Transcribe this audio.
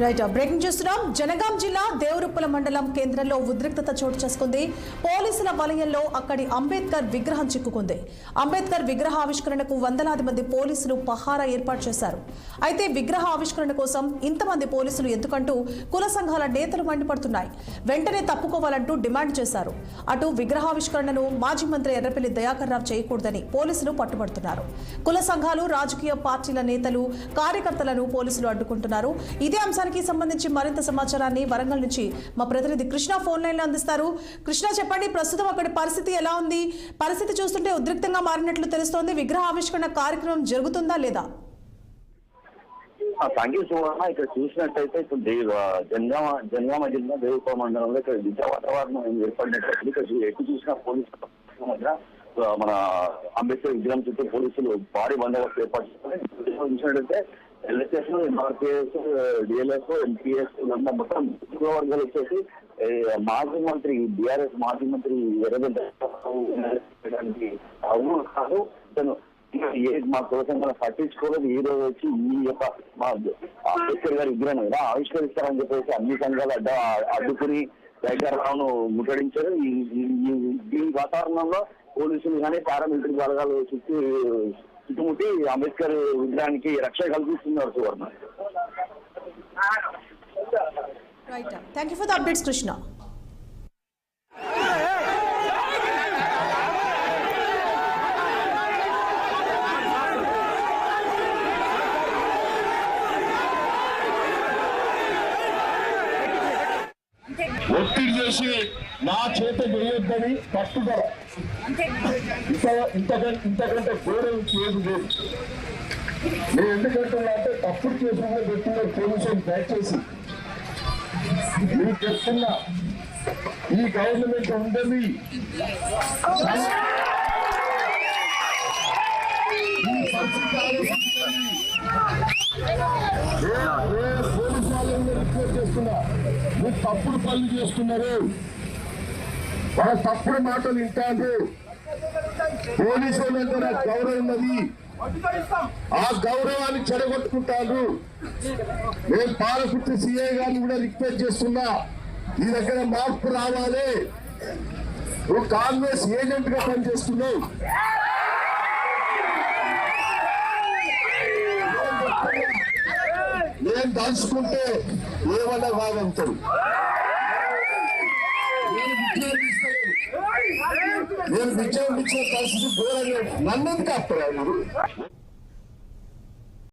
Right breaking చూస్తున్నాం. జనగాం జిల్లా దేవరుప్పల మండలం కేంద్రంలో ఉద్రిక్తత చోటు చేసుకుంది. పోలీసుల వలయంలో అక్కడి అంబేద్కర్ విగ్రహం చిక్కుకుంది. అంబేద్కర్ విగ్రహ ఆవిష్కరణకు వందలాది మంది పోలీసులు పహారా ఏర్పాటు చేశారు. అయితే విగ్రహ ఆవిష్కరణ కోసం ఇంతమంది పోలీసులు ఎందుకంటూ కుల సంఘాల నేతలు మండిపడుతున్నాయి. వెంటనే తప్పుకోవాలంటూ డిమాండ్ చేశారు. అటు విగ్రహావిష్కరణను మాజీ మంత్రి ఎర్రపల్లి దయాకర్ రావు చేయకూడదని పోలీసులు పట్టుబడుతున్నారు. కుల సంఘాలు, రాజకీయ పార్టీల నేతలు, కార్యకర్తలను పోలీసులు అడ్డుకుంటున్నారు. ఇదే అంశానికి సంబంధించి మరింత సమాచారాన్ని వరంగల్ నుంచి మా ప్రతినిధి కృష్ణ ఫోన్ లైన్ లో అందిస్తారు. కృష్ణ, చెప్పండి, ప్రస్తుతం అక్కడి పరిస్థితి ఎలా ఉంది? పరిస్థితి చూస్తుంటే ఉద్రిక్తంగా మారినట్లు తెలుస్తోంది. విగ్రహ ఆవిష్కరణ కార్యక్రమం జరుగుతుందా లేదా? థ్యాంక్ యూ సువర్ణ. ఇక్కడ చూసినట్టయితే ఇప్పుడు జనగామ జిల్లా దేవరుప్పల మండలంలో ఇక్కడ విద్యా వాతావరణం ఏర్పడినట్టు ఇక్కడ ఎటు చూసిన పోలీసుల మధ్య మన అంబేద్కర్ విగ్రహం చుట్టూ పోలీసులు భారీ బందోబస్తు ఏర్పాటు చూసినట్టయితే ఎల్ఎస్ఎస్, ఎంఆర్పిఎస్, డిఎల్ఎస్, ఎంపీఎస్ మొత్తం వర్గాలు వచ్చేసి మాజీ మంత్రి బీఆర్ఎస్ మాజీ మంత్రి ఎర్రబెల్లి అవును కాదు తను మా కోసం మనం పట్టించుకోలేదు. ఈ రోజు వచ్చి ఈ యొక్క మా అంబేద్కర్ గారి విగ్రహం కదా ఆవిష్కరిస్తారని చెప్పేసి అన్ని సంఘాలు అడ్డుకుని దయాకర్రావును ముట్టడించారు. ఈ వాతావరణంలో పోలీసులు కానీ పారామిలిటరీ బలగాలు చుట్టుముట్టి అంబేద్కర్ విగ్రహానికి రక్షణ కల్పిస్తున్నారు Suvarna. Thank you for the updates Krishna. ఒత్తిడి చేసి నా చేత వేయొద్దని పట్టుదల, ఇంతకంటే ఘోరం కేసు లేదు. నేను ఎందుకంటున్నా అంటే తప్పుడు కేసులు కూడా పెట్టిన పోలీసులు దయచేసి మీకు చెప్తున్నా, ఈ గవర్నమెంట్ ఉండదు, ఈ పరిస్థితి పోలీసు వాళ్ళని రిక్వెస్ట్ చేస్తున్నా, మీరు తప్పుడు పనులు చేస్తున్నారు, వాళ్ళ తప్పుడు మాటలు వింటారు. పోలీసు వాళ్ళంటే నాకు గౌరవం ఉన్నది, ఆ గౌరవాన్ని చెడగొట్టుకుంటారు. నేను పాలకుర్తి సిఐ గారిని కూడా రిక్వెస్ట్ చేస్తున్నా, ఈ దగ్గర మార్పు రావాలి. నువ్వు కాంగ్రెస్ ఏజెంట్ గా పనిచేస్తున్నావు. నేను దాచుకుంటే ఏమన్నా బాగంటారు. నేను విజయం ఇచ్చే పరిస్థితి ఘోరంగా నన్ను కాపురా మీరు.